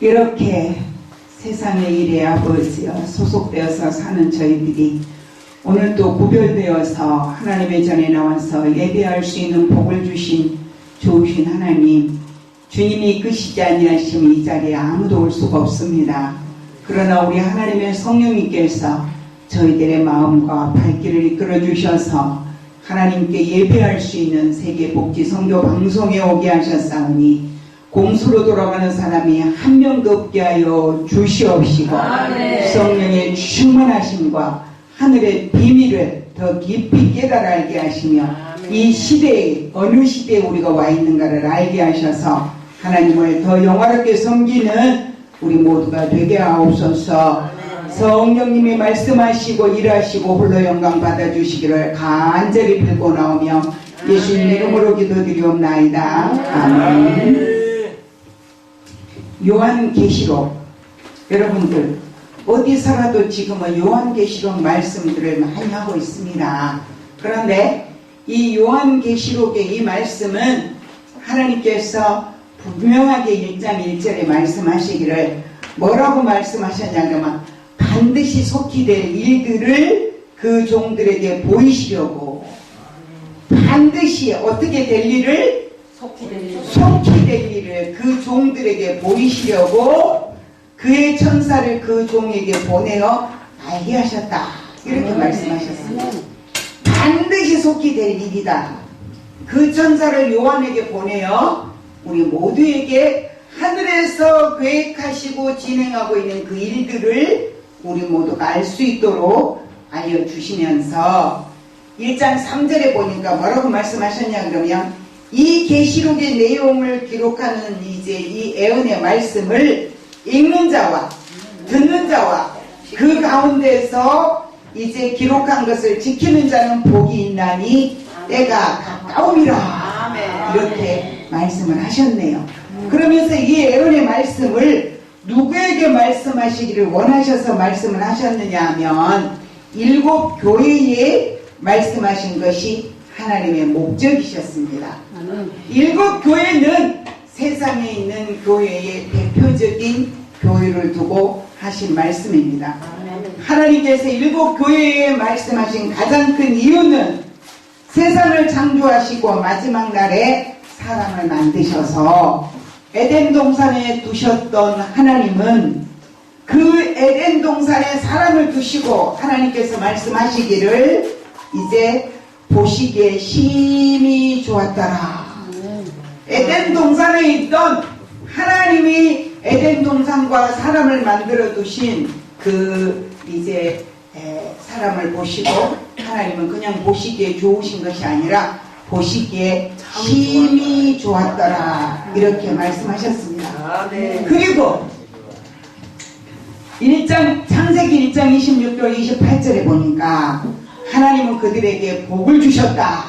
이렇게 세상의 일에 아버지여 소속되어서 사는 저희들이 오늘도 구별되어서 하나님의 전에 나와서 예배할 수 있는 복을 주신 좋으신 하나님, 주님이 이끄시지 아니하시면 이 자리에 아무도 올 수가 없습니다. 그러나 우리 하나님의 성령님께서 저희들의 마음과 발길을 이끌어 주셔서 하나님께 예배할 수 있는 세계복지 선교 방송에 오게 하셨사오니 공수로 돌아가는 사람이 한 명도 없게 하여 주시옵시고 성령의 충만하심과 하늘의 비밀을 더 깊이 깨달아 알게 하시며 이 시대에 어느 시대에 우리가 와 있는가를 알게 하셔서 하나님을 더 영화롭게 섬기는 우리 모두가 되게 하옵소서. 성령님이 말씀하시고 일하시고 홀로 영광 받아주시기를 간절히 빌고 나오며 예수님 이름으로 기도드리옵나이다. 아멘. 요한계시록, 여러분들 어디서라도 지금은 요한계시록 말씀들을 많이 하고 있습니다. 그런데 이 요한계시록의 이 말씀은 하나님께서 분명하게 1장 1절에 말씀하시기를 뭐라고 말씀하셨냐면 반드시 속히 될 일들을 그 종들에게 보이시려고, 반드시 어떻게 될 일을, 속히 될 일을 그 종들에게 보이시려고 그의 천사를 그 종에게 보내어 알게 하셨다. 이렇게 말씀하셨습니다. 반드시 속히 될 일이다. 그 천사를 요한에게 보내어 우리 모두에게 하늘에서 계획하시고 진행하고 있는 그 일들을 우리 모두가 알 수 있도록 알려주시면서 1장 3절에 보니까 뭐라고 말씀하셨냐 그러면 이 계시록의 내용을 기록하는 이제 이 애언의 말씀을 읽는 자와 듣는 자와 그 가운데서 이제 기록한 것을 지키는 자는 복이 있나니 때가 가까움이라 이렇게 말씀을 하셨네요. 그러면서 이 애언의 말씀을 누구에게 말씀하시기를 원하셔서 말씀을 하셨느냐 하면 7 교회에 말씀하신 것이 하나님의 목적이셨습니다. 7 교회는 세상에 있는 교회의 대표적인 교회를 두고 하신 말씀입니다. 하나님께서 7 교회에 말씀하신 가장 큰 이유는 세상을 창조하시고 마지막 날에 사람을 만드셔서 에덴 동산에 두셨던 하나님은 그 에덴 동산에 사람을 두시고 하나님께서 말씀하시기를 이제 보시기에 심히 좋았더라. 에덴 동산에 있던 하나님이 에덴 동산과 사람을 만들어 두신 그 이제 사람을 보시고 하나님은 그냥 보시기에 좋으신 것이 아니라 보시기에 심히 좋았더라 이렇게 말씀하셨습니다. 그리고 창세기 1장 26절 28절에 보니까 하나님은 그들에게 복을 주셨다.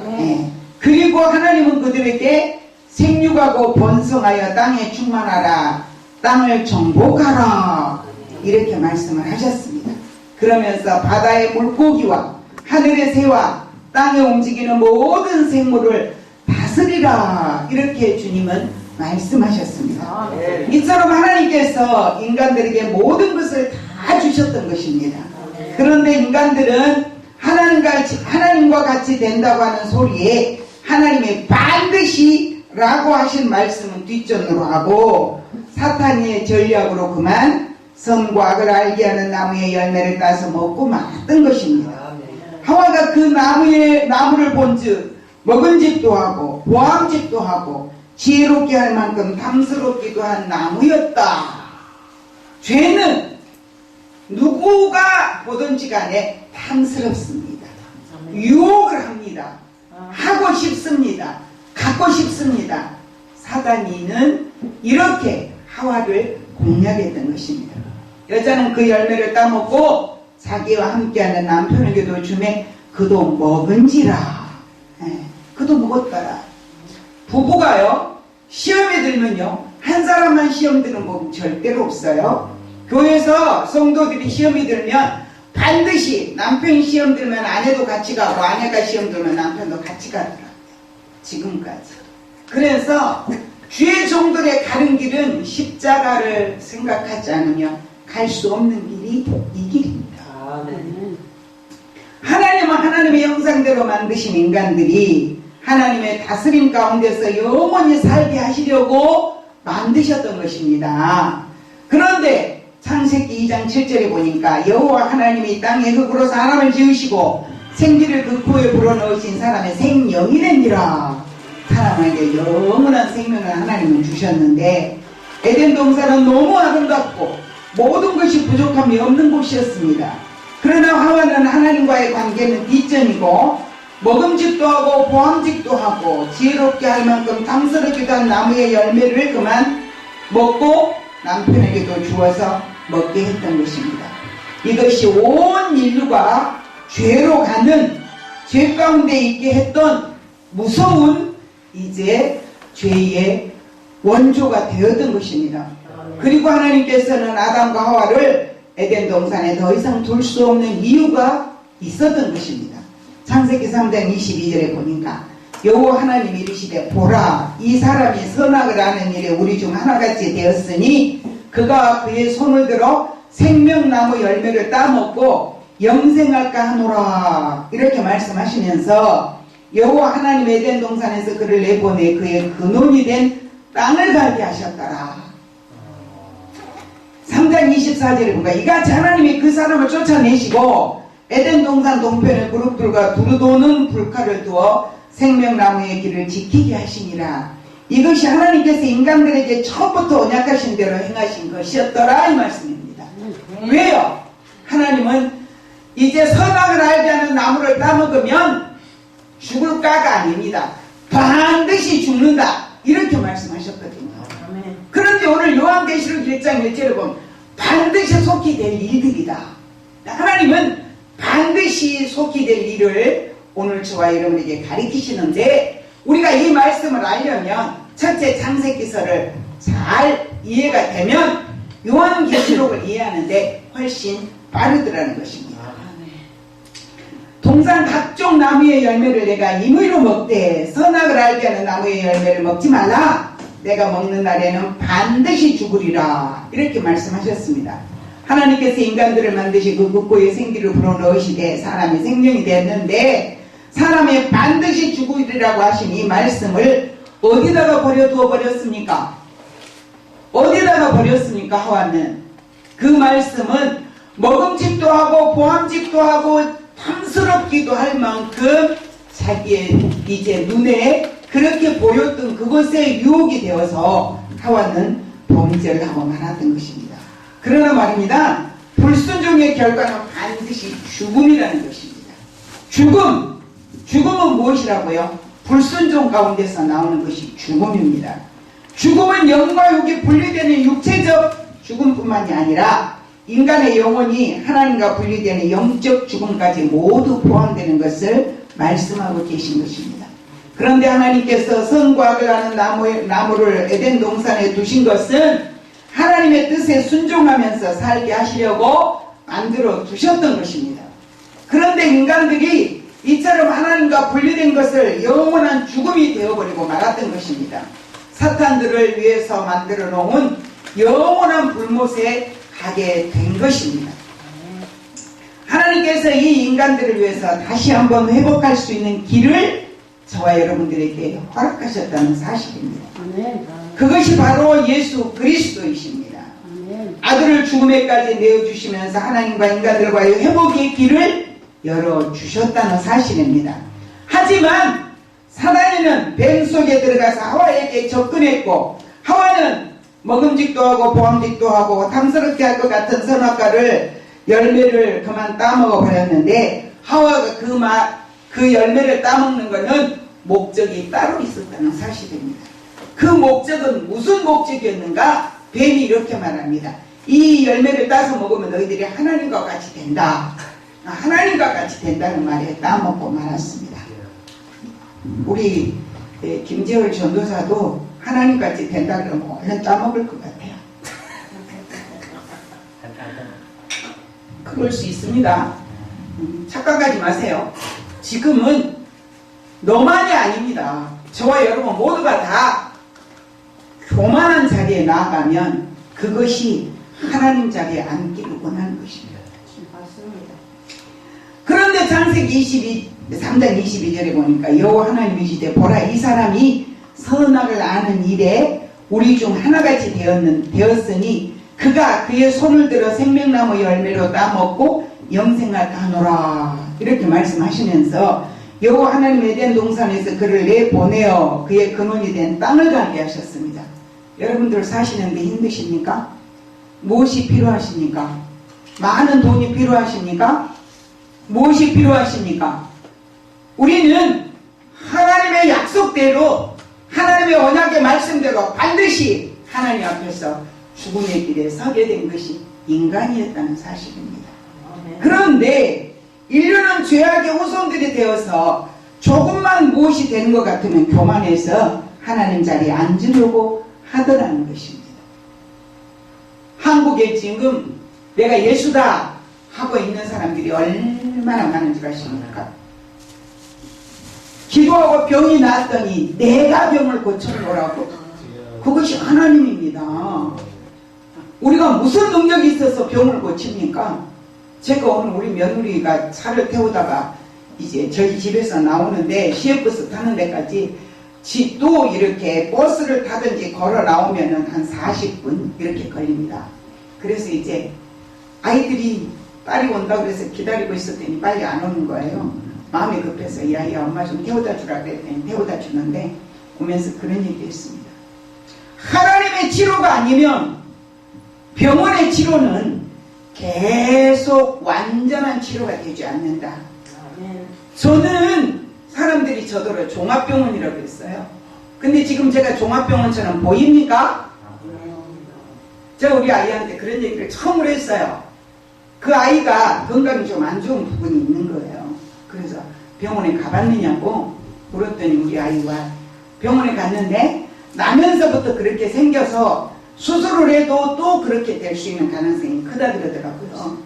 네. 그리고 하나님은 그들에게 생육하고 번성하여 땅에 충만하라, 땅을 정복하라 이렇게 말씀을 하셨습니다. 그러면서 바다의 물고기와 하늘의 새와 땅에 움직이는 모든 생물을 다스리라 이렇게 주님은 말씀하셨습니다. 이처럼 하나님께서 인간들에게 모든 것을 다 주셨던 것입니다. 그런데 인간들은 하나님과 같이 된다고 하는 소리에 하나님의 반드시 라고 하신 말씀은 뒷전으로 하고 사탄의 전략으로 그만 선과 악을 알게 하는 나무의 열매를 따서 먹고 말았던 것입니다. 하와가 그 나무를 본즉 먹은짓도 하고 보암짓도 하고 지혜롭게 할 만큼 탐스럽기도 한 나무였다. 죄는 누구가 보든지 간에 탐스럽습니다. 유혹을 합니다. 하고 싶습니다. 갖고 싶습니다. 사단이는 이렇게 하와를 공략했던 것입니다. 여자는 그 열매를 따먹고 자기와 함께하는 남편에게도 주매 그도 먹은지라. 그도 먹었더라. 부부가요 시험에 들면요 한 사람만 시험 드는 법은 절대로 없어요. 교회에서 성도들이 시험이 들면 반드시 남편이 시험 들면 아내도 같이 가고 아내가 시험 들면 남편도 같이 가더라고요. 지금까지. 그래서 주의 종들의 가는 길은 십자가를 생각하지 않으면 갈 수 없는 길이 이 길입니다. 하나님은 하나님의 형상대로 만드신 인간들이 하나님의 다스림 가운데서 영원히 살게 하시려고 만드셨던 것입니다. 그런데 창세기 2장 7절에 보니까 여호와 하나님이 땅에 흙으로 사람을 지으시고 생기를 그 코에 불어넣으신 사람의 생명이 된지라. 사람에게 영원한 생명을 하나님은 주셨는데 에덴 동산은 너무 아름답고 모든 것이 부족함이 없는 곳이었습니다. 그러나 하와는 하나님과의 관계는 뒷전이고 먹음직도 하고 보암직도 하고 지혜롭게 할 만큼 탐스럽기도 한 나무의 열매를 그만 먹고 남편에게도 주어서 먹게 했던 것입니다. 이것이 온 인류가 죄로 가는 죄 가운데 있게 했던 무서운 이제 죄의 원조가 되었던 것입니다. 그리고 하나님께서는 아담과 하와를 에덴 동산에 더 이상 둘 수 없는 이유가 있었던 것입니다. 창세기 3장 22절에 보니까 여호와 하나님이 이르시되 보라 이 사람이 선악을 아는 일에 우리 중 하나같이 되었으니 그가 그의 손을 들어 생명나무 열매를 따먹고 영생할까 하노라. 이렇게 말씀하시면서 여호와 하나님 에덴 동산에서 그를 내보내 그의 근원이 된 땅을 가게 하셨더라. 3장 24절에 보니까 이같이 하나님이 그 사람을 쫓아내시고 에덴 동산 동편에 그룹들과 두루도는 불칼을 두어 생명나무의 길을 지키게 하시니라. 이것이 하나님께서 인간들에게 처음부터 언약하신 대로 행하신 것이었더라 이 말씀입니다. 왜요? 하나님은 이제 선악을 알게 하는 나무를 따먹으면 죽을까가 아닙니다. 반드시 죽는다 이렇게 말씀하셨거든요. 그런데 오늘 요한계시록 1장 1절에 보면 반드시 속히 될 일들이다. 하나님은 반드시 속히 될 일을 오늘 저와 여러분에게 가르치시는데 우리가 이 말씀을 알려면 첫째 창세기서를 잘 이해가 되면 요한계시록을 이해하는데 훨씬 빠르더라는 것입니다. 동산 각종 나무의 열매를 내가 임의로 먹되 선악을 알게 하는 나무의 열매를 먹지 말라. 내가 먹는 날에는 반드시 죽으리라. 이렇게 말씀하셨습니다. 하나님께서 인간들을 만드시고 그 코에 생기를 불어넣으시되 사람이 생명이 됐는데 사람이 반드시 죽으리라고 하신 이 말씀을 어디다가 버려두어 버렸습니까? 어디다가 버렸습니까? 하와는 그 말씀은 먹음직도 하고 보암직도 하고 탐스럽기도 할 만큼 자기의 이제 눈에 그렇게 보였던 그것에 유혹이 되어서 하와는 범죄를 하고 말았던 것입니다. 그러나 말입니다. 불순종의 결과는 반드시 죽음이라는 것입니다. 죽음은 무엇이라고요? 불순종 가운데서 나오는 것이 죽음입니다. 죽음은 영과 육이 분리되는 육체적 죽음뿐만이 아니라 인간의 영혼이 하나님과 분리되는 영적 죽음까지 모두 포함되는 것을 말씀하고 계신 것입니다. 그런데 하나님께서 선과 악을 아는 나무를 에덴 동산에 두신 것은 하나님의 뜻에 순종하면서 살게 하시려고 만들어 두셨던 것입니다. 그런데 인간들이 이처럼 하나님과 분리된 것을 영원한 죽음이 되어버리고 말았던 것입니다. 사탄들을 위해서 만들어 놓은 영원한 불못에 가게 된 것입니다. 하나님께서 이 인간들을 위해서 다시 한번 회복할 수 있는 길을 저와 여러분들에게 허락하셨다는 사실입니다. 그것이 바로 예수 그리스도이십니다. 아들을 죽음에까지 내어주시면서 하나님과 인간들과의 회복의 길을 열어주셨다는 사실입니다. 하지만 사단이는 뱀 속에 들어가서 하와에게 접근했고 하와는 먹음직도 하고 보암직도 하고 탐스럽게 할 것 같은 선악과를 열매를 그만 따먹어 버렸는데 하와가 그 열매를 따먹는 것은 목적이 따로 있었다는 사실입니다. 그 목적은 무슨 목적이었는가? 뱀이 이렇게 말합니다. 이 열매를 따서 먹으면 너희들이 하나님과 같이 된다. 하나님과 같이 된다는 말에 따먹고 말았습니다. 우리 김재월 전도사도 하나님같이 된다 그러면 얼른 따먹을 것 같아요. 그럴 수 있습니다. 착각하지 마세요. 지금은 너만이 아닙니다. 저와 여러분 모두가 다 교만한 자리에 나아가면 그것이 하나님 자리에 앉기를 원하는 것입니다. 맞습니다. 그런데 창세기 3장 22절에 보니까 여호와 하나님이 이르시되 보라 이 사람이 선악을 아는 일에 우리 중 하나같이 되었으니 그가 그의 손을 들어 생명나무 열매로 따먹고 영생을 가노라 이렇게 말씀하시면서 여호와 하나님의 에덴 동산에서 그를 내보내어 그의 근원이 된 땅을 가게 하셨습니다. 여러분들 사시는데 힘드십니까? 무엇이 필요하십니까? 많은 돈이 필요하십니까? 무엇이 필요하십니까? 우리는 하나님의 약속대로 하나님의 언약의 말씀대로 반드시 하나님 앞에서 죽음의 길에 서게 된 것이 인간이었다는 사실입니다. 그런데 인류는 죄악의 후손들이 되어서 조금만 무엇이 되는 것 같으면 교만해서 하나님 자리에 앉으려고 하더라는 것입니다. 한국에 지금 내가 예수다 하고 있는 사람들이 얼마나 많은 줄 아십니까? 기도하고 병이 났더니 내가 병을 고쳐보라고. 그것이 하나님입니다. 우리가 무슨 능력이 있어서 병을 고칩니까? 제가 오늘 우리 며느리가 차를 태우다가 이제 저희 집에서 나오는데 시외버스 타는 데까지 또 이렇게 버스를 타든지 걸어 나오면은 한 40분 이렇게 걸립니다. 그래서 이제 아이들이 딸이 온다고 해서 기다리고 있었더니 빨리 안 오는 거예요. 마음이 급해서 이 아이야 엄마 좀 태워다 주라 그랬더니 태워다 주는데 오면서 그런 얘기 했습니다. 하나님의 치료가 아니면 병원의 치료는 계속 완전한 치료가 되지 않는다. 저는 사람들이 저더러 종합병원이라고 했어요. 근데 지금 제가 종합병원처럼 보입니까? 제가 우리 아이한테 그런 얘기를 처음으로 했어요. 그 아이가 건강이 좀 안 좋은 부분이 있는 거예요. 그래서 병원에 가봤느냐고 물었더니 우리 아이가 병원에 갔는데 나면서부터 그렇게 생겨서 수술을 해도 또 그렇게 될 수 있는 가능성이 크다 그러더라고요.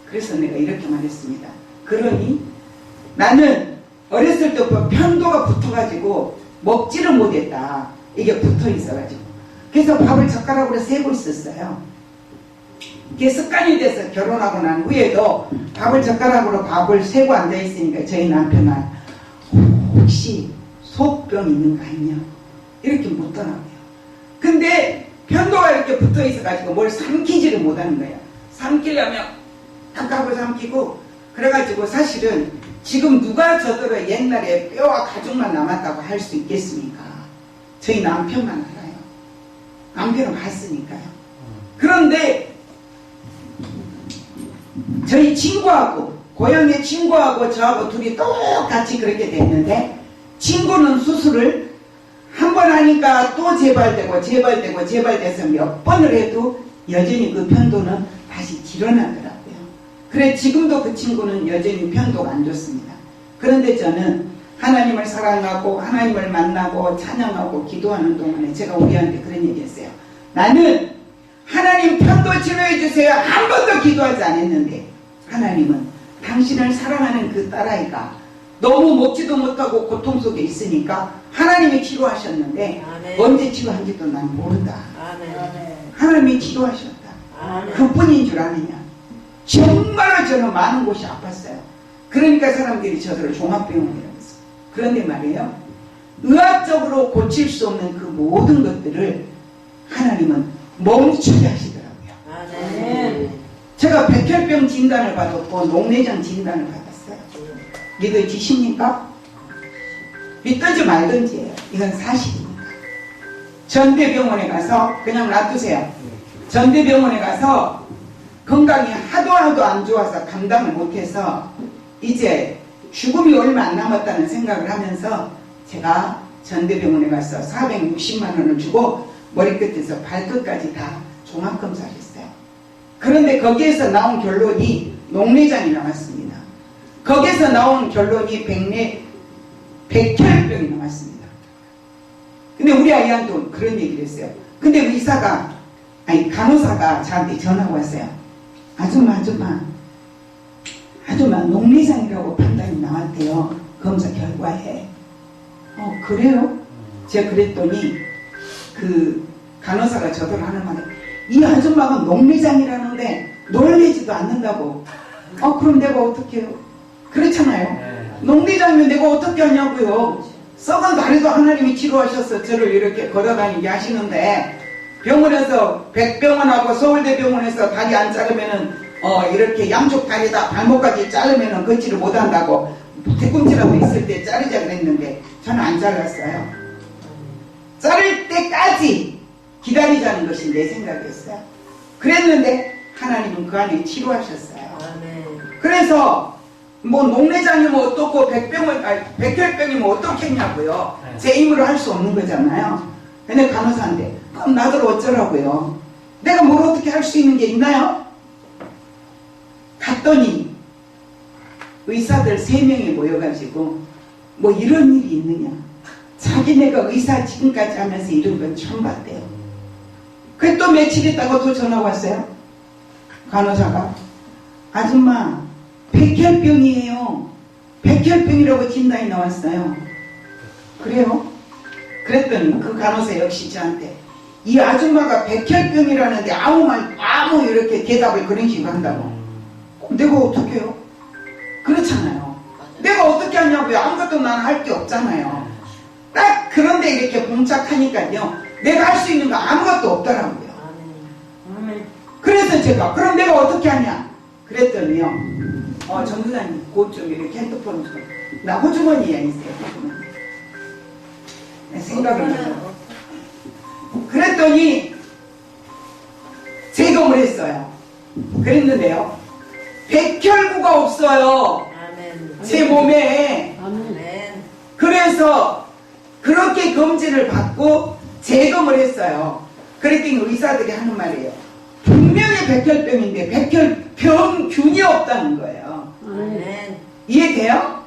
그래서 내가 이렇게 말했습니다. 그러니 나는 어렸을 때부터 편도가 붙어가지고 먹지를 못했다. 이게 붙어 있어가지고. 그래서 밥을 젓가락으로 세고 있었어요. 이게 습관이 돼서 결혼하고 난 후에도 밥을 젓가락으로 밥을 세고 앉아있으니까 저희 남편은 혹시 속병 있는 거 아니냐 이렇게 묻더라고요. 근데 편도가 이렇게 붙어 있어가지고 뭘 삼키지를 못하는 거예요. 삼키려면 탁하고 삼키고 그래가지고 사실은 지금 누가 저더러 옛날에 뼈와 가죽만 남았다고 할 수 있겠습니까? 저희 남편만 알아요. 남편은 봤으니까요. 그런데 저희 친구하고 고향의 친구하고 저하고 둘이 똑같이 그렇게 됐는데 친구는 수술을 한 번 하니까 또 재발돼서 몇 번을 해도 여전히 그 편도는 다시 길어나더라고요. 그래 지금도 그 친구는 여전히 편도가 안 좋습니다. 그런데 저는 하나님을 사랑하고 하나님을 만나고 찬양하고 기도하는 동안에 제가 우리한테 그런 얘기 했어요. 나는 하나님 편도 치료해 주세요. 한 번도 기도하지 않았는데 하나님은 당신을 사랑하는 그 딸아이가 너무 먹지도 못하고 고통 속에 있으니까 하나님이 치료하셨는데 아멘. 언제 치료한지도 난 모른다. 아멘. 하나님이 치료하셨다. 아멘. 그뿐인 줄 아느냐. 정말로 저는 많은 곳이 아팠어요. 그러니까 사람들이 저들을 종합병원이라고 했어요. 그런데 말이에요. 의학적으로 고칠 수 없는 그 모든 것들을 하나님은 멈추게 하시더라고요. 아멘. 제가 백혈병 진단을 받았고 녹내장 진단을 받았어요. 믿어지십니까? 믿든지 말든지예요. 이건 사실입니다. 전대병원에 가서 그냥 놔두세요. 전대병원에 가서 건강이 하도 안 좋아서 감당을 못해서 이제 죽음이 얼마 안 남았다는 생각을 하면서 제가 전대병원에 가서 460만 원을 주고 머리끝에서 발끝까지 다 종합검사를 했어요. 그런데 거기에서 나온 결론이 녹내장이 나왔습니다. 거기에서 나온 결론이 백혈병이 나왔습니다. 근데 우리 아이한테 그런 얘기를 했어요. 근데 간호사가 저한테 전화가 왔어요. 아줌마 녹내장이라고 판단이 나왔대요. 검사 결과에. 그래요? 제가 그랬더니 간호사가 저들 하는 말에 이 아줌마가 농내장이라는데 놀래지도 않는다고. 그럼 내가 어떻게 해요? 그렇잖아요. 농내장이면 내가 어떻게 하냐고요. 썩은 다리도 하나님이 치료하셔서 저를 이렇게 걸어다니게 하시는데 병원에서 백병원하고 서울대병원에서 다리 안 자르면은 이렇게 양쪽 다리 다 발목까지 자르면은 걷지를 못한다고 뒤꿈치라고 있을 때 자르자 그랬는데 저는 안 잘랐어요. 자를 때까지 기다리자는 것이 내 생각이었어요. 그랬는데 하나님은 그 안에 치료하셨어요. 그래서 뭐 농내장이면 어떻고 백혈병이면 어떻겠냐고요. 제 힘으로 할 수 없는 거잖아요. 근데 간호사인데 그럼 나들 어쩌라고요. 내가 뭘 어떻게 할 수 있는 게 있나요? 갔더니 의사들 3명이 모여가지고 뭐 이런 일이 있느냐. 자기네가 의사 지금까지 하면서 이런 건 처음 봤대요. 그래 또 며칠 있다가 또 전화 왔어요. 간호사가 아줌마 백혈병이에요. 백혈병이라고 진단이 나왔어요. 그래요? 그랬더니 그 간호사 역시 저한테 이 아줌마가 백혈병이라는데 아무 이렇게 대답을 그런 식으로 한다고. 내가 어떻게 해요? 그렇잖아요. 내가 어떻게 하냐고요. 아무것도 난 할 게 없잖아요. 딱 그런데 이렇게 봉착하니까요. 내가 할 수 있는 거 아무것도 없더라고요. 그래서 제가 그럼 내가 어떻게 하냐 그랬더니요. 전도사님 그것 좀 이렇게 핸드폰 좀 나 호주머니에 있어요. 호주머니. 생각을 해요. 그랬더니 제거을 했어요. 그랬는데요. 백혈구가 없어요. 제 몸에. 그래서 그렇게 검진을 받고 제거을 했어요. 그랬더니 의사들이 하는 말이에요. 분명히 백혈병인데 백혈병균이 없다는 거예요. 이해돼요?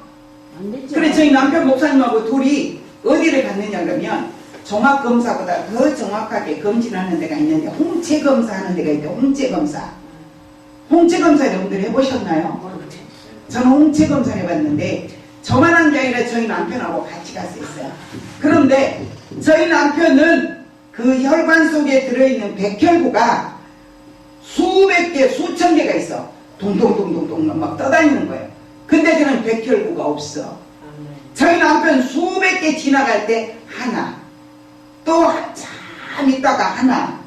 그래 저희 남편 목사님하고 둘이 어디를 갔느냐 그러면 종합검사보다 더 정확하게 검진하는 데가 있는데 홍채검사 하는 데가 있대요. 홍채검사. 홍채검사 여러분들 해보셨나요? 저는 홍채검사 해봤는데 저만 한 게 아니라 저희 남편하고 같이 갔었어요. 그런데 저희 남편은 그 혈관 속에 들어있는 백혈구가 수백 개, 수천 개가 있어. 동동동동동 막 떠다니는 거예요. 근데 저는 백혈구가 없어. 저희 남편 수백 개 지나갈 때 하나, 또 한참 있다가 하나.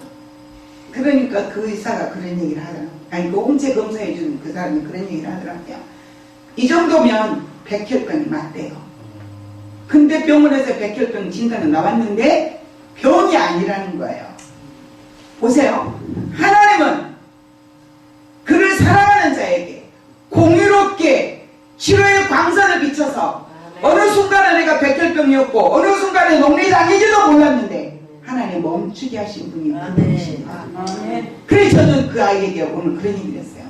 그러니까 그 의사가 그런 얘기를 하더라고요. 아니 그 홍채 검사해준 그 사람이 그런 얘기를 하더라고요. 이 정도면 백혈병이 맞대요. 근데 병원에서 백혈병 진단은 나왔는데 병이 아니라는 거예요. 보세요. 하나님은 그를 사랑하는 자에게 공유롭게 치료의 광선을 비춰서 어느 순간에 내가 백혈병이었고 어느 순간에 농내장인지도 몰랐는데 하나님 멈추게 하신 분이 그분이십니다. 그래서 저는 그 아이에게 오늘 그런 얘기를 했어요.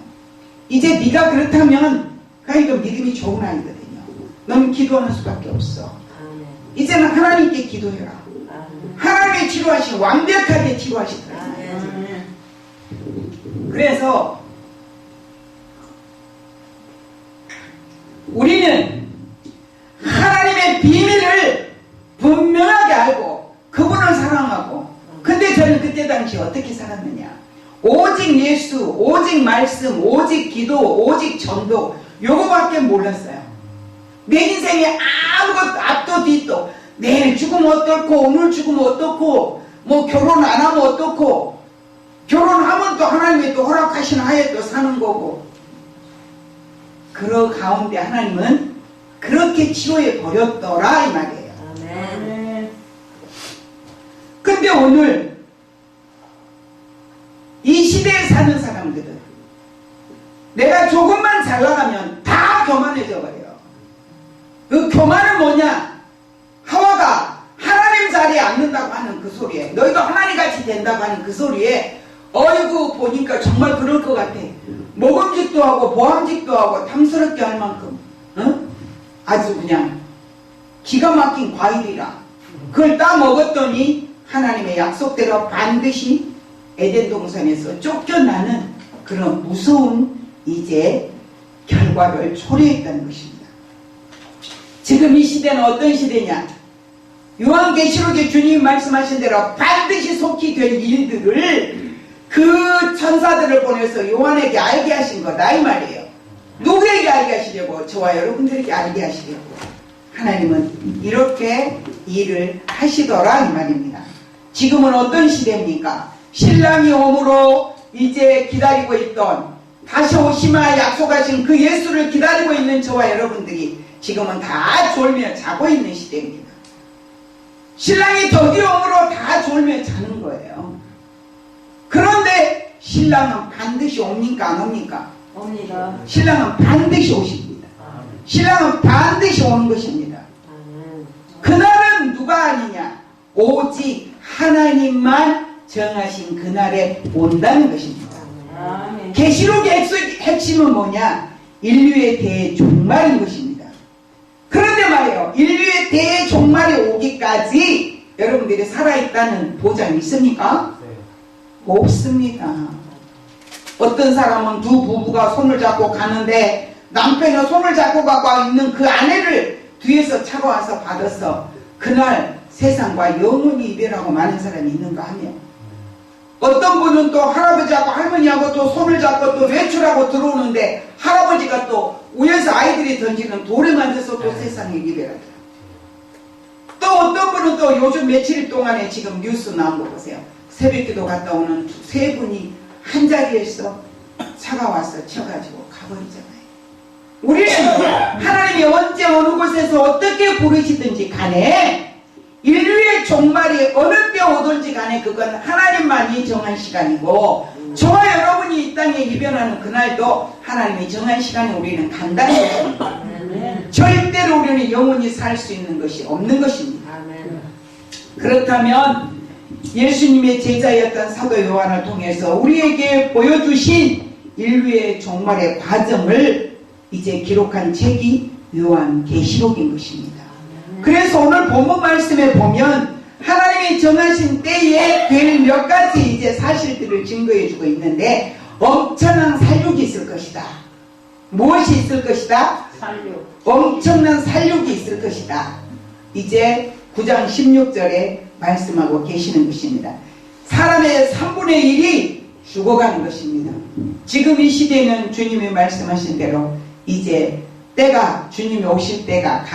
이제 네가 그렇다면 그 아이도 믿음이 좋은 아이거든요. 너는 기도하는 수밖에 없어. 이제는 하나님께 기도해라. 하나님의 치료하신 완벽하게 치료하시더라고요. 그래서 우리는 하나님의 비밀을 분명하게 알고 그분을 사랑하고 근데 저는 그때 당시 어떻게 살았느냐 오직 예수, 오직 말씀, 오직 기도, 오직 전도 요거밖에 몰랐어요. 내 인생에 아무것도 앞도 뒤도 내일 죽으면 어떻고 오늘 죽으면 어떻고 뭐 결혼 안 하면 어떻고 결혼하면 또 하나님이 또 허락하신 하에 또 사는 거고 그 가운데 하나님은 그렇게 치료해 버렸더라 이 말이에요. 근데 오늘 이 시대에 사는 사람들은 내가 조금만 잘 나가면 다 교만해져 버려요. 그 교만은 뭐냐? 하와가 하나님 자리에 앉는다고 하는 그 소리에 너희도 하나님같이 된다고 하는 그 소리에 어이구 보니까 정말 그럴 것 같아. 먹음직도 하고 보암직도 하고 탐스럽게 할 만큼 아주 그냥 기가 막힌 과일이라 그걸 따 먹었더니 하나님의 약속대로 반드시 에덴 동산에서 쫓겨나는 그런 무서운 이제 결과를 초래했다는 것입니다. 지금 이 시대는 어떤 시대냐? 요한계시록에 주님이 말씀하신 대로 반드시 반드시 속히 될 일들을 그 천사들을 보내서 요한에게 알게 하신 거다 이 말이에요. 누구에게 알게 하시려고? 저와 여러분들에게 알게 하시려고. 하나님은 이렇게 일을 하시더라 이 말입니다. 지금은 어떤 시대입니까? 신랑이 오므로 이제 기다리고 있던, 다시 오시마 약속하신 그 예수를 기다리고 있는 저와 여러분들이 지금은 다 졸며 자고 있는 시대입니다. 신랑이 드디어 오므로 다 졸며 자는 거예요. 그런데 신랑은 반드시 옵니까 안 옵니까? 옵니다. 신랑은 반드시 오십니다. 신랑은 반드시 오는 것입니다. 그날은 누가 아니냐? 오직 하나님만 정하신 그날에 온다는 것입니다. 아멘. 계시록의 핵심은 뭐냐? 인류의 대종말인 것입니다. 그런데 말이에요, 인류의 대종말이 오기까지 여러분들이 살아있다는 보장이 있습니까? 없습니다. 어떤 사람은 두 부부가 손을 잡고 가는데 남편이 손을 잡고 가고 있는 그 아내를 뒤에서 차가 와서 받았어. 그날 세상과 영원히 이별하고 많은 사람이 있는가 하며, 어떤 분은 또 할아버지하고 할머니하고 또 손을 잡고 또 외출하고 들어오는데 할아버지가 또 위에서 아이들이 던지는 돌에 맞아서 또 세상에 이별하더라. 또 어떤 분은 또 요즘 며칠 동안에 지금 뉴스 나온 거 보세요. 새벽기도 갔다 오는 세 분이 한 자리에서 차가 와서 쳐가지고 가버리잖아요. 우리는 하나님이 언제 어느 곳에서 어떻게 부르시든지 간에 인류의 종말이 어느 때 오든지 간에 그건 하나님만이 정한 시간이고, 저와 여러분이 이 땅에 이별하는 그날도 하나님이 정한 시간에 우리는 간다는 것입니다. 절대로 우리는 영원히 살 수 있는 것이 없는 것입니다. 그렇다면 예수님의 제자였던 사도 요한을 통해서 우리에게 보여주신 인류의 종말의 과정을 이제 기록한 책이 요한계시록인 것입니다. 그래서 오늘 본문 말씀에 보면 하나님이 정하신 때에 될 몇 가지 이제 사실들을 증거해 주고 있는데, 엄청난 살육이 있을 것이다. 무엇이 있을 것이다? 살육. 엄청난 살육이 있을 것이다. 이제 9장 16절에 말씀하고 계시는 것입니다. 사람의 3분의 1이 죽어가는 것입니다. 지금 이 시대는 주님이 말씀하신 대로 이제 때가, 주님이 오실 때가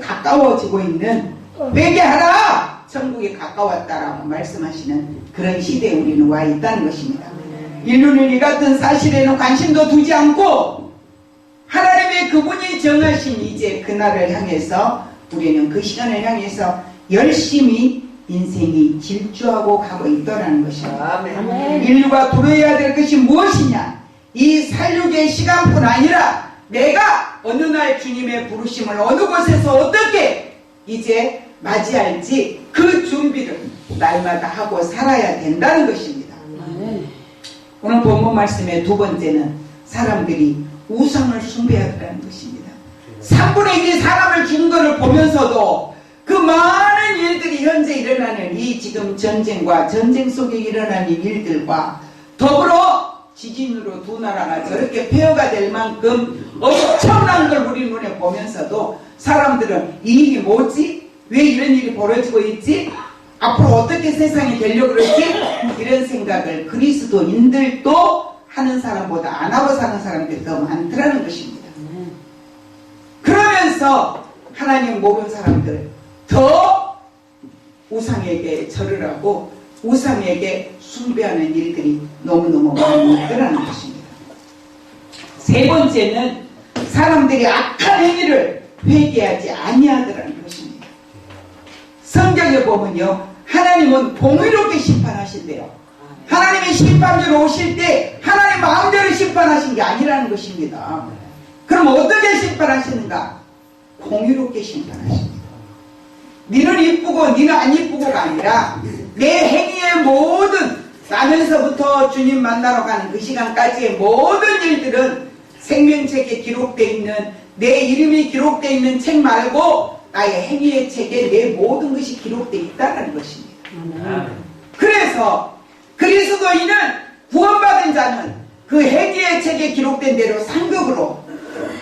가까워지고 있는, 회개하라! 천국이 가까웠다라고 말씀하시는 그런 시대에 우리는 와 있다는 것입니다. 인류는 이 같은 사실에는 관심도 두지 않고 하나님의 그분이 정하신 이제 그날을 향해서 우리는 그 시간을 향해서 열심히 인생이 질주하고 가고 있더라는 것입니다. 아멘. 인류가 두려워해야 될 것이 무엇이냐? 이 살육의 시간뿐 아니라 내가 어느 날 주님의 부르심을 어느 곳에서 어떻게 이제 맞이할지 그 준비를 날마다 하고 살아야 된다는 것입니다. 오늘 본문 말씀의 두 번째는 사람들이 우상을 숭배하더라는 것입니다. 3분의 1이 사람을 죽은 것을 보면서도 그 많은 일들이 현재 일어나는 이 지금 전쟁과 전쟁 속에 일어나는 일들과 더불어 지진으로 두 나라가 저렇게 폐허가 될 만큼 엄청난 걸 우리 눈에 보면서도 사람들은 이 일이 뭐지? 왜 이런 일이 벌어지고 있지? 앞으로 어떻게 세상이 되려고 그러지? 이런 생각을 그리스도인들도 하는 사람보다 안 하고 사는 사람들이 더 많더라는 것입니다. 그러면서 하나님 모르는 사람들 더 우상에게 절을 하고 우상에게 숭배하는 일들이 너무너무 많이 있더라는 것입니다. 세 번째는 사람들이 악한 행위를 회개하지 아니하더라는 것입니다. 성경에 보면요, 하나님은 공의롭게 심판하신대요. 하나님이 심판대로 오실 때 하나님 마음대로 심판하신 게 아니라는 것입니다. 그럼 어떻게 심판하시는가? 공의롭게 심판하십니다. 니는 이쁘고 니는 안 이쁘고가 아니라 내 행위의 모든, 나면서부터 주님 만나러 가는 그 시간까지의 모든 일들은 생명책에 기록되어 있는, 내 이름이 기록되어 있는 책 말고 나의 행위의 책에 내 모든 것이 기록되어 있다는 것입니다. 그래서 그리스도인은, 구원받은 자는 그 행위의 책에 기록된 대로 상급으로,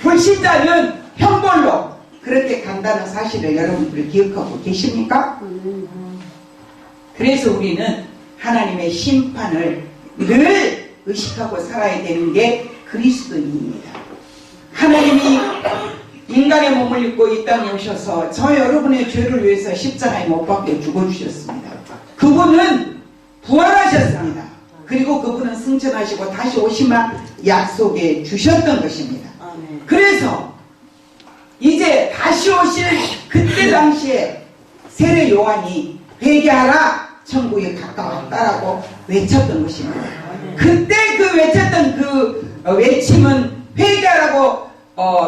불신자는 형벌로 그렇게 간다는 사실을 여러분들이 기억하고 계십니까? 그래서 우리는 하나님의 심판을 늘 의식하고 살아야 되는 게 그리스도인입니다. 하나님이 인간의 몸을 입고 이 땅에 오셔서 저 여러분의 죄를 위해서 십자가에 못 박혀 죽어주셨습니다. 그분은 부활하셨습니다. 그리고 그분은 승천하시고 다시 오시만 약속해 주셨던 것입니다. 그래서 이제 다시 오실 그때 당시에 세례 요한이 회개하라, 천국에 가까웠다라고 외쳤던 것입니다. 그때 그 외쳤던 그 외침은 회개하라고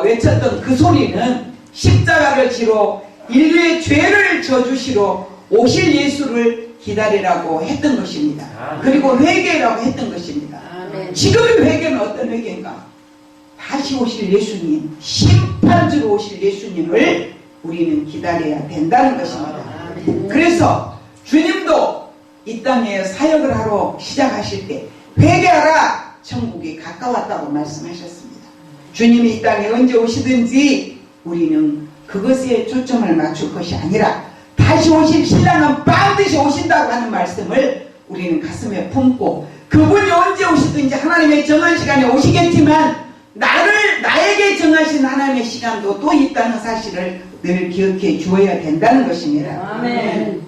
외쳤던 그 소리는 십자가를 지러 인류의 죄를 져주시러 오실 예수를 기다리라고 했던 것입니다. 그리고 회개라고 했던 것입니다. 지금의 회개는 어떤 회개인가? 다시 오실 예수님, 심판주로 오실 예수님을 우리는 기다려야 된다는 것입니다. 그래서 주님도 이 땅에 사역을 하러 시작하실 때 회개하라, 천국이 가까웠다고 말씀하셨습니다. 주님이 이 땅에 언제 오시든지 우리는 그것에 초점을 맞출 것이 아니라 다시 오실 신랑은 반드시 오신다고 하는 말씀을 우리는 가슴에 품고 그분이 언제 오시든지 하나님의 정한 시간에 오시겠지만 나에게 정하신 하나님의 시간도 또 있다는 사실을 늘 기억해 주어야 된다는 것입니다. 아멘.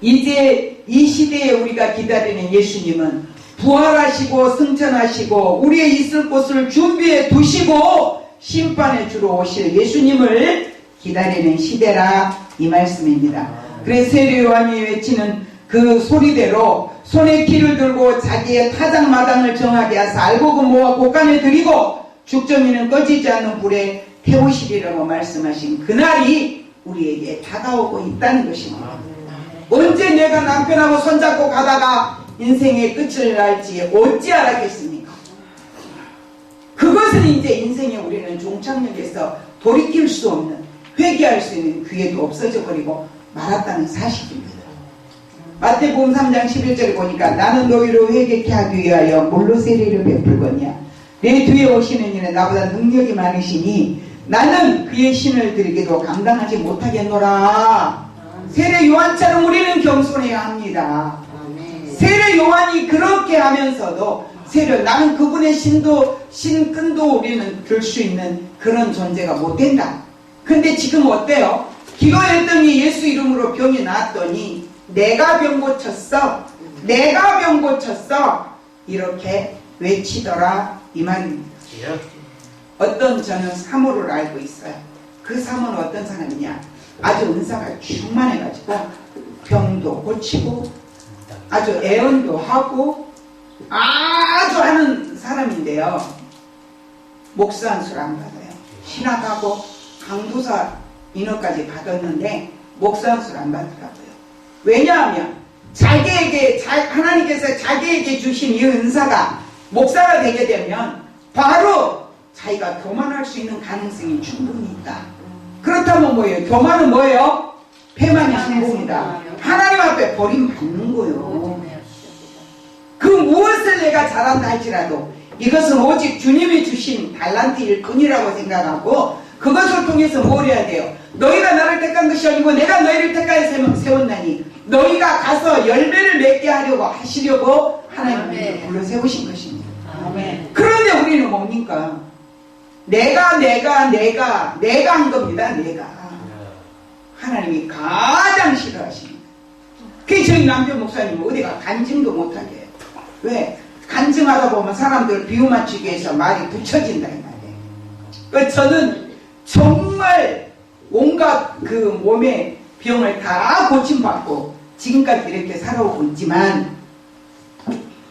이제 이 시대에 우리가 기다리는 예수님은 부활하시고 승천하시고 우리의 있을 곳을 준비해 두시고 심판에 주러 오실 예수님을 기다리는 시대라 이 말씀입니다. 그래서 세례 요한이 외치는 그 소리대로 손에 키를 들고 자기의 타작마당을 정하게 하사 알곡을 모아 곳간에 들이고 죽정이는 꺼지지 않는 불에 태우시리라고 말씀하신 그날이 우리에게 다가오고 있다는 것입니다. 언제 내가 남편하고 손잡고 가다가 인생의 끝을 날지 어찌 알았겠습니까? 그것은 이제 인생에 우리는 종착역에서 돌이킬 수 없는, 회개할 수 있는 기회도 없어져 버리고 말았다는 사실입니다. 마태복음 3장 11절에 보니까 나는 너희를 회개케 하기 위하여 물로 세례를 베풀거니와 내 뒤에 오시는 이는 나보다 능력이 많으시니 나는 그의 신을 드리기도 감당하지 못하겠노라. 세례 요한처럼 우리는 겸손해야 합니다. 세례 요한이 그렇게 하면서도 나는 그분의 신끈도 우리는 들 수 있는 그런 존재가 못 된다. 근데 지금 어때요? 기도했더니 예수 이름으로 병이 나았더니 내가 병 고쳤어. 내가 병 고쳤어. 이렇게 외치더라 이 말입니다. 어떤 저는 사모를 알고 있어요. 그 사모는 어떤 사람이냐? 아주 은사가 충만해가지고 병도 고치고 아주 애언도 하고 아주 하는 사람인데요. 목사 안수를 안 받아요. 신학하고 강도사 인허까지 받았는데 목사 안수를 안 받더라고요. 왜냐하면 하나님께서 자기에게 주신 이 은사가 목사가 되게 되면 바로 자기가 교만할 수 있는 가능성이 충분히 있다. 그렇다면 뭐예요? 교만은 뭐예요? 패만이 항공이다. 하나님 앞에 버림받는 거예요. 그 무엇을 내가 잘한다 할지라도 이것은 오직 주님이 주신 달란트일 뿐이라고 생각하고 그것을 통해서 뭘 해야 돼요? 너희가 나를 택한 것이 아니고 내가 너희를 택하여 세웠나니 너희가 가서 열매를 맺게 하시려고 하나님이 불러 세우신 것입니다. 아멘. 그런데 우리는 뭡니까? 내가 한 겁니다. 내가. 하나님이 가장 싫어하십니다. 그게 저희 남편 목사님은 어디가 간증도 못하게 해요. 왜? 간증하다 보면 사람들 비유 맞추기 위해서 말이 붙여진다 이 말이에요. 저는 정말 온갖 그 몸의 병을 다 고침받고 지금까지 이렇게 살아오고 있지만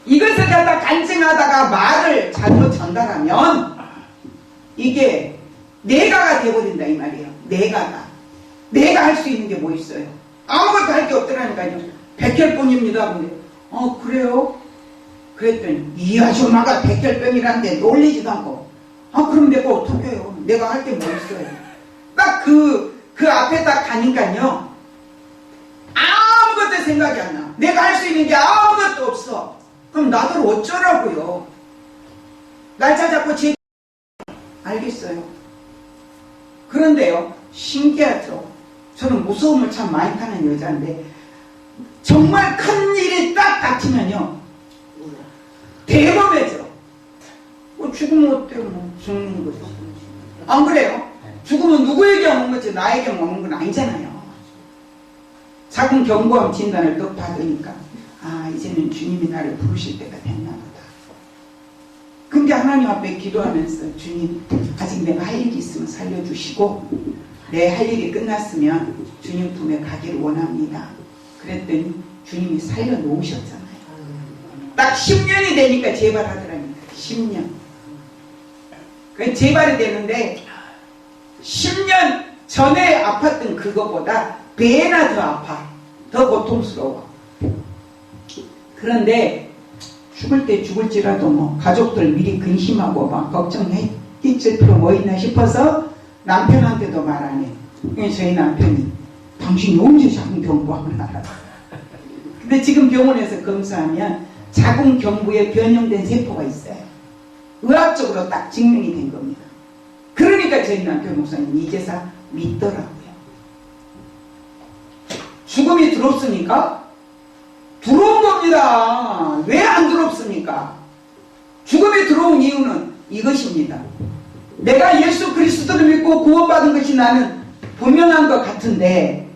이것을 갖다 간증하다가 말을 잘못 전달하면 이게 내가가 되어버린다 이 말이에요. 내가 할 수 있는 게 뭐 있어요? 아무것도 할 게 없더라니까요. 백혈병입니다. 근데 그래요? 그랬더니 이 아줌마가 백혈병이라는데 놀리지도 않고 그럼 내가 어떻게 해요? 내가 할 게 뭐 있어요? 딱 그 앞에 딱 가니까요 아무것도 생각이 안 나. 내가 할 수 있는 게 아무것도 없어. 그럼 나들 어쩌라고요? 날짜 잡고 알겠어요. 그런데요 신기하죠. 저는 무서움을 참 많이 타는 여자인데 정말 큰 일이 딱 닥치면요 대범해져. 뭐 죽으면 어때요? 뭐 죽는 거죠. 안 그래요? 죽으면 누구에게 오는 거지 나에게 오는 건 아니잖아요. 작은 경고함 진단을 또 받으니까 아 이제는 주님이 나를 부르실 때가 됐나 보다. 근데 하나님 앞에 기도하면서 주님 아직 내가 할 일이 있으면 살려주시고 내 할 일이 끝났으면 주님 품에 가기를 원합니다. 그랬더니 주님이 살려놓으셨잖아요. 딱 10년이 되니까 재발하더라니까. 10년. 그 재발이 되는데 10년 전에 아팠던 그거보다 배나 더 아파. 더 고통스러워. 그런데 죽을 때 죽을지라도 뭐 가족들 미리 근심하고 막 걱정해 끼칠 필요 뭐 있나 싶어서 남편한테도 말 안 해. 저희 남편이 당신이 언제 작은 경부암을 알아? 근데 지금 병원에서 검사하면 작은 경부에 변형된 세포가 있어요. 의학적으로 딱 증명이 된 겁니다. 그러니까 저희 남편 목사님 이제서 믿더라고요. 죽음이 두렵습니까? 두려운 겁니다. 왜 안 두렵습니까? 죽음이 두려운 이유는 이것입니다. 내가 예수 그리스도를 믿고 구원받은 것이 나는 분명한 것 같은데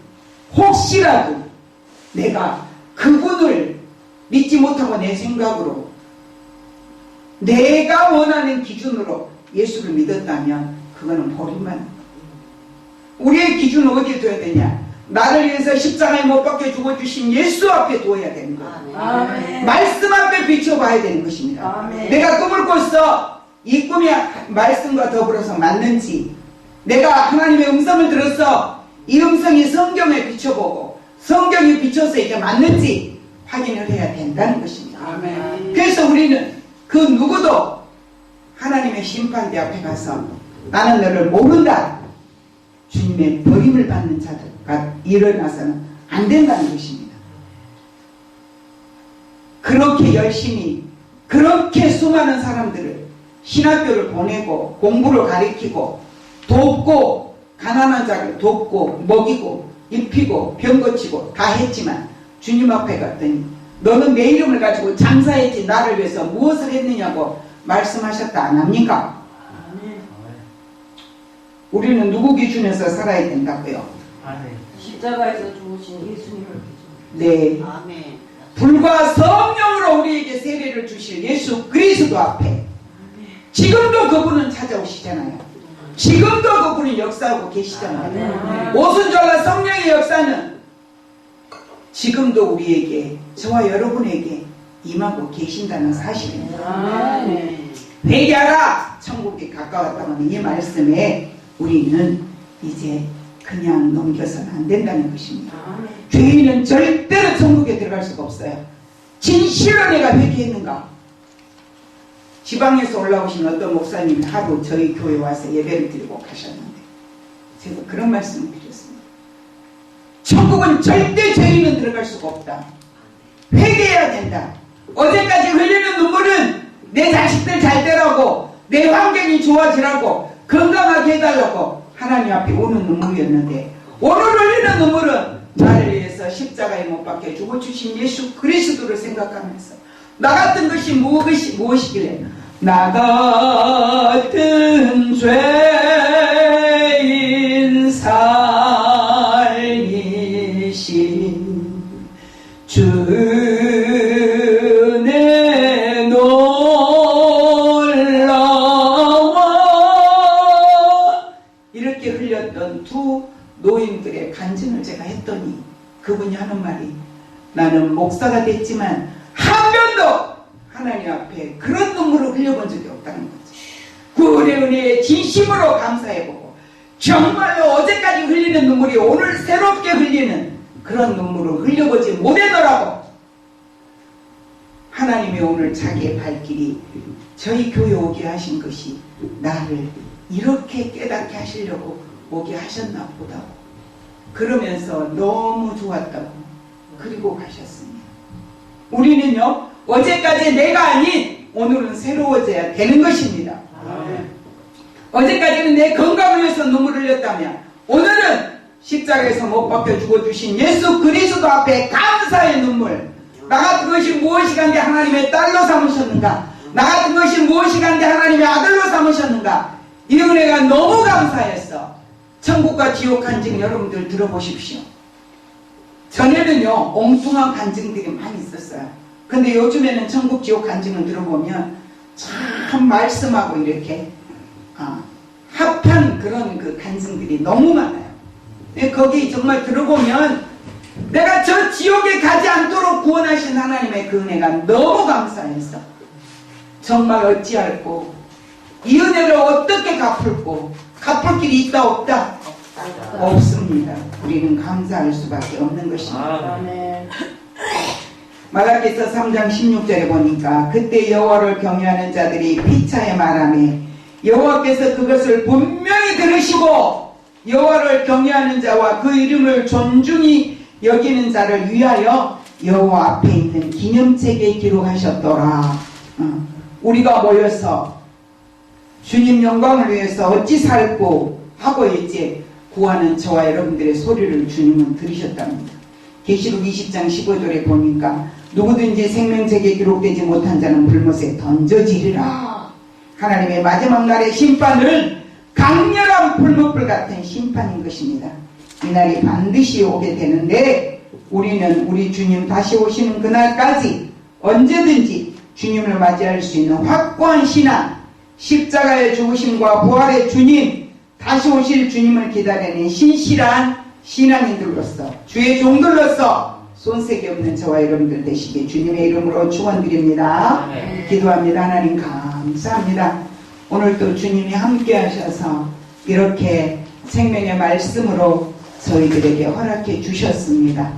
혹시라도 내가 그분을 믿지 못하고 내 생각으로 내가 원하는 기준으로 예수를 믿었다면 그거는 버림만. 우리의 기준은 어디에 둬야 되냐? 나를 위해서 십자가에 못 박혀 죽어주신 예수 앞에 두어야 되는 거예요. 아멘. 말씀 앞에 비춰봐야 되는 것입니다. 아멘. 내가 꿈을 꿨어. 이 꿈이 말씀과 더불어서 맞는지, 내가 하나님의 음성을 들었어. 이 음성이 성경에 비춰보고 성경이 비춰서 이게 맞는지 확인을 해야 된다는 것입니다. 아멘. 그래서 우리는 그 누구도 하나님의 심판대 앞에 가서 나는 너를 모른다, 주님의 버림을 받는 자들과 일어나서는 안 된다는 것입니다. 그렇게 열심히 그렇게 수많은 사람들을 신학교를 보내고 공부를 가르치고 돕고 가난한 자를 돕고 먹이고 입히고 병 고치고 다 했지만 주님 앞에 갔더니 너는 내 이름을 가지고 장사했지 나를 위해서 무엇을 했느냐고 말씀하셨다 안 합니까? 우리는 누구 기준에서 살아야 된다고요? 십자가에서 죽으신 예수님을 기준. 네. 아멘. 불과 성령으로 우리에게 세례를 주실 예수 그리스도 앞에 지금도 그분은 찾아오시잖아요. 지금도 그분은 역사하고 계시잖아요. 오순절날 성령의 역사는 지금도 우리에게, 저와 여러분에게 임하고 계신다는 사실입니다. 아멘. 회개하라! 천국이 가까웠다는 이 말씀에 우리는 이제 그냥 넘겨서는 안 된다는 것입니다. 아멘. 죄인은 절대로 천국에 들어갈 수가 없어요. 진실로 내가 회개했는가? 지방에서 올라오신 어떤 목사님이 하루 저희 교회 와서 예배를 드리고 가셨는데 제가 그런 말씀을 드렸습니다. 천국은 절대 죄인은 들어갈 수가 없다. 회개해야 된다. 어제까지 흘리는 눈물은 내 자식들 잘 되라고, 내 환경이 좋아지라고, 건강하게 해달라고 하나님 앞에 오는 눈물이었는데 오늘 흘리는 눈물은 나를 위해서 십자가에 못 박혀 죽어주신 예수 그리스도를 생각하면서 나 같은 것이 무엇이길래 나 같은 죄인 살리신 주의 놀라워 이렇게 흘렸던 두 노인들의 간증을 제가 했더니 그분이 하는 말이 나는 목사가 됐지만 한 번도 하나님 앞에 그런 눈물을 흘려본 적이 없다는 거죠. 구원의 은혜에 진심으로 감사해보고 정말로 어제까지 흘리는 눈물이 오늘 새롭게 흘리는 그런 눈물을 흘려보지 못하더라고. 하나님이 오늘 자기의 발길이 저희 교회 오게 하신 것이 나를 이렇게 깨닫게 하시려고 오게 하셨나 보다고 그러면서 너무 좋았다고 그리고 가셨습니다. 우리는요 어제까지 내가 아닌 오늘은 새로워져야 되는 것입니다. 어제까지는 내 건강을 위해서 눈물을 흘렸다면 오늘은 십자가에서 못 박혀 죽어주신 예수 그리스도 앞에 감사의 눈물. 나 같은 것이 무엇이 간데 하나님의 딸로 삼으셨는가? 나 같은 것이 무엇이 간데 하나님의 아들로 삼으셨는가? 이 은혜가 너무 감사했어. 천국과 지옥 간증 여러분들 들어보십시오. 전에는요 엉뚱한 간증들이 많이 있었어요. 근데 요즘에는 천국 지옥 간증을 들어보면 참 말씀하고 이렇게 합한 그런 그 간증들이 너무 많아요. 근데 거기 정말 들어보면 내가 저 지옥에 가지 않도록 구원하신 하나님의 그 은혜가 너무 감사했어. 정말 어찌할꼬 이 은혜를 어떻게 갚을꼬? 갚을 길이 있다 없다? 없습니다. 우리는 감사할 수밖에 없는 것입니다. 아멘. 말라기서 3장 16절에 보니까 그때 여호와를 경외하는 자들이 피차에 말하며 여호와께서 그것을 분명히 들으시고 여호와를 경외하는 자와 그 이름을 존중히 여기는 자를 위하여 여호와 앞에 있는 기념책에 기록하셨더라. 우리가 모여서 주님 영광을 위해서 어찌 살고 하고 이제 구하는 저와 여러분들의 소리를 주님은 들으셨답니다. 계시록 20장 15절에 보니까 누구든지 생명책에 기록되지 못한 자는 불못에 던져지리라. 하나님의 마지막 날의 심판은 강렬한 불못불 같은 심판인 것입니다. 이날이 반드시 오게 되는데 우리는 우리 주님 다시 오시는 그날까지 언제든지 주님을 맞이할 수 있는 확고한 신앙, 십자가의 죽으심과 부활의 주님, 다시 오실 주님을 기다리는 신실한 신앙인들로서 주의 종들로서 손색이 없는 저와 여러분들 되시길 주님의 이름으로 축원드립니다. 기도합니다. 하나님 감사합니다. 오늘도 주님이 함께 하셔서 이렇게 생명의 말씀으로 저희들에게 허락해 주셨습니다.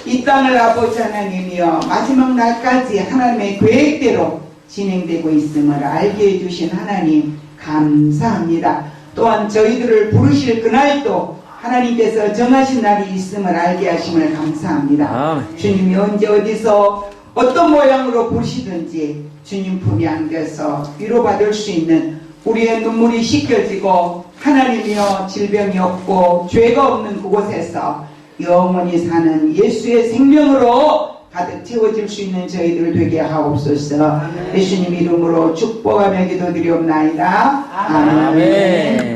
이 땅을 아버지 하나님이여 마지막 날까지 하나님의 계획대로 진행되고 있음을 알게 해주신 하나님 감사합니다. 또한 저희들을 부르실 그날도 하나님께서 정하신 날이 있음을 알게 하심을 감사합니다. 주님이 언제 어디서 어떤 모양으로 부르시든지 주님 품에 안겨서 위로받을 수 있는 우리의 눈물이 씻겨지고 하나님이여 질병이 없고 죄가 없는 그곳에서 영원히 사는 예수의 생명으로 가득 채워질 수 있는 저희들 되게 하옵소서. 예수님 이름으로 축복하며 기도드리옵나이다. 아멘.